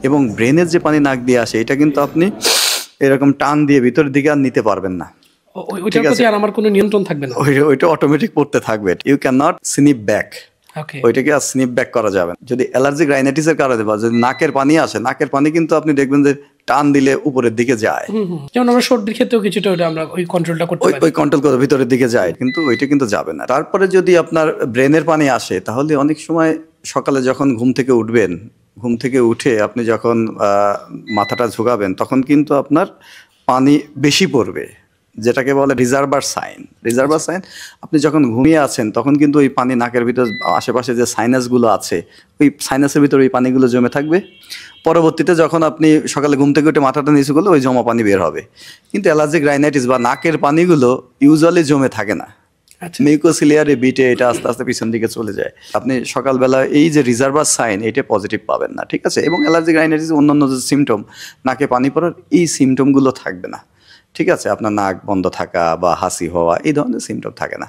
এবং ব্রেনের যে পানি নাক দিয়ে আসে এটা কিন্তু আপনি এরকম টান দিয়ে ভিতরের দিকে আর নিতে পারবেন না। ওইটার প্রতি আর আমার কোনো নিয়ন্ত্রণ থাকবে না। ওইটা অটোমেটিক পড়তে থাকবে। You can not skip back. ওইটাকে আর স্নিপ ব্যাক করা যাবে। যদি অ্যালার্জিক রাইনাইটিসের কারণে বা যদি নাকের পানি আসে, নাকের পানি কিন্তু আপনি দেখবেন যে টান দিলে উপরের দিকে যায়। যেমন আমরা সর্দির ক্ষেত্রেও কিছুটা ওটা আমরা ওই কন্ট্রোলটা করতে পারি, ওই কন্ট্রোল করে ভিতরের দিকে যায়, কিন্তু ওইটা কিন্তু যাবে না। তারপরে যদি আপনার ব্রেনের পানি আসে তাহলে অনেক সময় সকালে যখন ঘুম থেকে উঠবেন, ঘুম থেকে উঠে আপনি যখন মাথাটা ঝুঁকাবেন তখন কিন্তু আপনার পানি বেশি পড়বে, যেটাকে বলে রিজার্ভার সাইন। রিজার্ভার সাইন, আপনি যখন ঘুমিয়ে আছেন তখন কিন্তু ওই পানি নাকের ভিতর আশেপাশে যে সাইনাসগুলো আছে ওই সাইনাসের ভিতরে ওই পানিগুলো জমে থাকবে। পরবর্তীতে যখন আপনি সকালে ঘুম থেকে উঠে মাথাটা নিচু করলে ওই জমা পানি বের হবে। কিন্তু অ্যালার্জিক রাইনাইটিস বা নাকের পানিগুলো ইউজুয়ালি জমে থাকে না, মিউকোসিলিয়ারি বিটে এটা আস্তে আস্তে পিছন দিকে চলে যায়। আপনি সকালবেলা এই যে রিজার্ভার সাইন এটা পজিটিভ পাবেন না, ঠিক আছে। এবং অ্যালার্জিক রাইনাইটিস অন্যান্য যে সিমটম, নাকে পানি পড়ার এই সিমটমগুলো থাকবে না, ঠিক আছে। আপনার নাক বন্ধ থাকা বা হাসি হওয়া এই ধরনের সিমটম থাকে না।